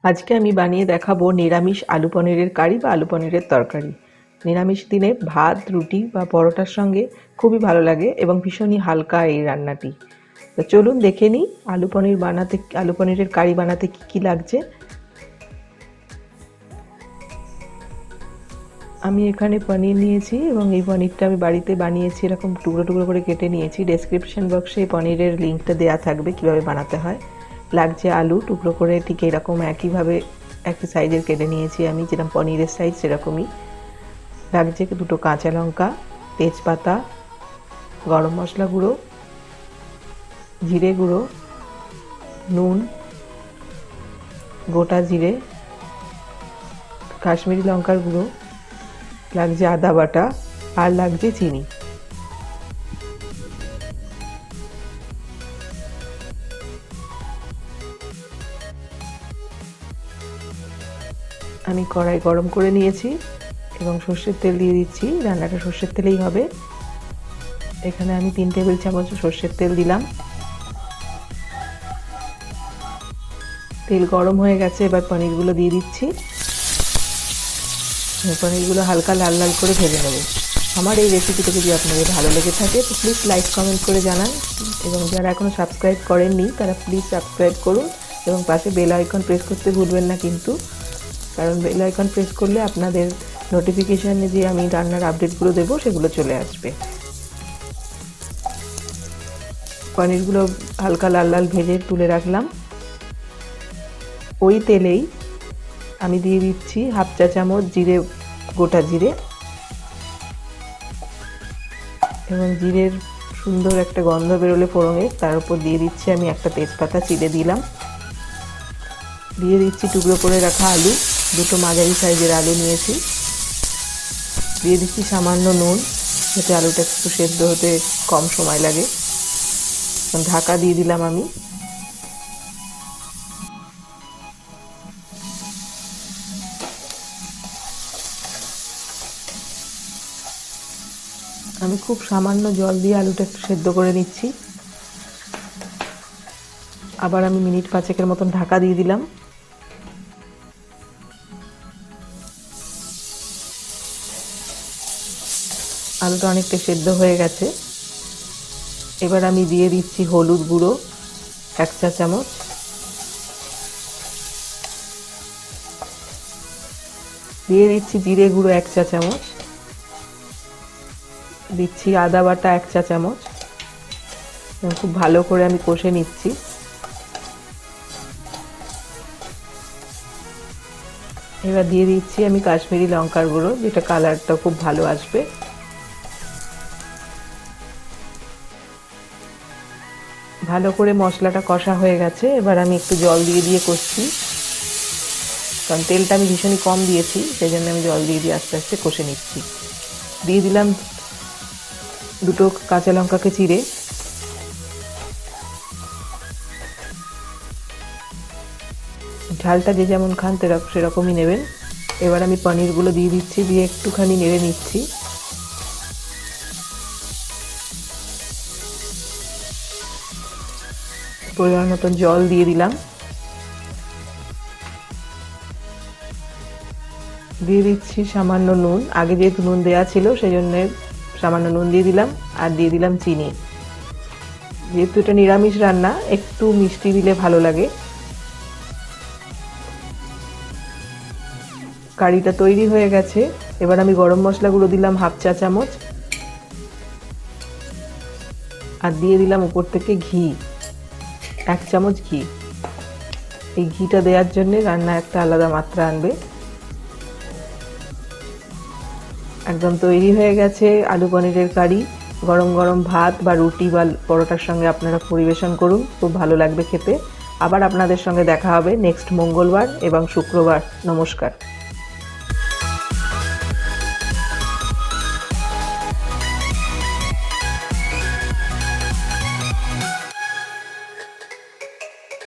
আজকে আমি বানিয়ে দেখাবো নিরামিষ আলু পনিরের কারি বা আলু পনিরের তরকারি। নিরামিষ দিনে ভাত, রুটি বা পরোটার সঙ্গে খুবই ভালো লাগে এবং ভীষণই হালকা এই রান্নাটি। তো চলুন দেখে নিই আলু পনিরের কারি বানাতে কি কি লাগছে। আমি এখানে পনির নিয়েছি এবং এই পনিরটা আমি বাড়িতে বানিয়েছি, এরকম টুকরো টুকরো করে কেটে নিয়েছি। ডেসক্রিপশন বক্সে পনিরের লিঙ্কটা দেওয়া থাকবে কিভাবে বানাতে হয়। লাগছে আলু টুকরো করে ঠিক এরকম একইভাবে একই সাইজের কেটে নিয়েছি আমি, যেরকম পনিরের সাইজ সেরকমই। লাগছে দুটো কাঁচা লঙ্কা, তেজপাতা, গরম মশলা গুঁড়ো, জিরে গুঁড়ো, নুন, গোটা জিরে, কাশ্মীরি লঙ্কার গুঁড়ো, লাগছে আদা বাটা, আর লাগছে চিনি। আমি কড়াই গরম করে নিয়েছি এবং সর্ষের তেল দিয়ে দিচ্ছি। রান্নাটা সর্ষের তেলেই হবে। এখানে আমি 3 টেবিল চামচ সর্ষের তেল দিলাম। তেল গরম হয়ে গেছে, এবার পনিরগুলো দিয়ে দিচ্ছি। পনিরগুলো হালকা লাল লাল করে ভেজে নেব। আমার এই রেসিপিটা যদি আপনাদের ভালো লেগে থাকে তো প্লিজ লাইক কমেন্ট করে জানান, এবং যারা এখনও সাবস্ক্রাইব করেননি তারা প্লিজ সাবস্ক্রাইব করুন এবং পাশে বেল আইকন প্রেস করতে ভুলবেন না কিন্তু, কারণ বেল আইকন প্রেস করলে আপনাদের নোটিফিকেশানে যে আমি রান্নার আপডেটগুলো দেবো সেগুলো চলে আসবে। পনিরগুলো হালকা লাল লাল ভেজে তুলে রাখলাম। ওই তেলেই আমি দিয়ে দিচ্ছি হাফ চা চামচ জিরে, গোটা জিরে, এবং জিরের সুন্দর একটা গন্ধ বেরোলে ফোড়নে তার উপর দিয়ে দিচ্ছি আমি একটা তেজপাতা চিড়ে দিলাম। দিয়ে দিচ্ছি টুকরো করে রাখা আলু, দুটো মাঝারি সাইজের আলু নিয়েছি। দিয়ে দিচ্ছি সামান্য নুন, যাতে আলুটা একটু সেদ্ধ হতে কম সময় লাগে। ঢাকা দিয়ে দিলাম আমি। আমি খুব সামান্য জল দিয়ে আলুটা একটু সেদ্ধ করে নিচ্ছি। আবার আমি মিনিট 5 মতন ঢাকা দিয়ে দিলাম। আলুটা অনেকটা সেদ্ধ হয়ে গেছে। এবার আমি দিয়ে দিচ্ছি হলুদ গুঁড়ো 1 চা চামচ, দিয়ে দিচ্ছি জিরে গুঁড়ো 1 চা চামচ, দিচ্ছি আদা বাটা 1 চা চামচ। খুব ভালো করে আমি কষে নিচ্ছি। এবার দিয়ে দিচ্ছি আমি কাশ্মীরি লঙ্কার গুঁড়ো, যেটা কালারটা খুব ভালো আসবে। ভালো করে মশলাটা কষা হয়ে গেছে। এবার আমি একটু জল দিয়ে দিয়ে কষছি, কারণ তেলটা আমি ভীষণই কম দিয়েছি, সেই জন্য আমি জল দিয়ে দিয়ে আস্তে আস্তে কষে নিচ্ছি। দিয়ে দিলাম দুটো কাঁচা লঙ্কাকে চিড়ে। ঝালটা যে যেমন খান সেরকমই নেবেন। এবার আমি পনিরগুলো দিয়ে দিচ্ছি, দিয়ে একটুখানি নেড়ে নিচ্ছি। পরিমাণ মতন জল দিয়ে দিলাম। দিয়ে দিচ্ছি সামান্য নুন, আগে যেহেতু নুন দেওয়া ছিল সেই জন্য সামান্য নুন দিয়ে দিলাম। আর দিয়ে দিলাম চিনি। যেহেতু এটা নিরামিষ রান্না, একটু মিষ্টি দিলে ভালো লাগে। কারিটা তৈরি হয়ে গেছে। এবার আমি গরম মশলা গুঁড়ো দিলাম হাফ চা চামচ, আর দিয়ে দিলাম উপর থেকে ঘি 1 চামচ ঘি। এই ঘিটা দেওয়ার জন্য রান্না একটা আলাদা মাত্রা আনবে। একদম তৈরি হয়ে গেছে আলু পনিরের কারি। গরম গরম ভাত বা রুটি বা পরোটার সঙ্গে আপনারা পরিবেশন করুন, খুব ভালো লাগবে খেতে। আবার আপনাদের সঙ্গে দেখা হবে নেক্সট মঙ্গলবার এবং শুক্রবার। নমস্কার।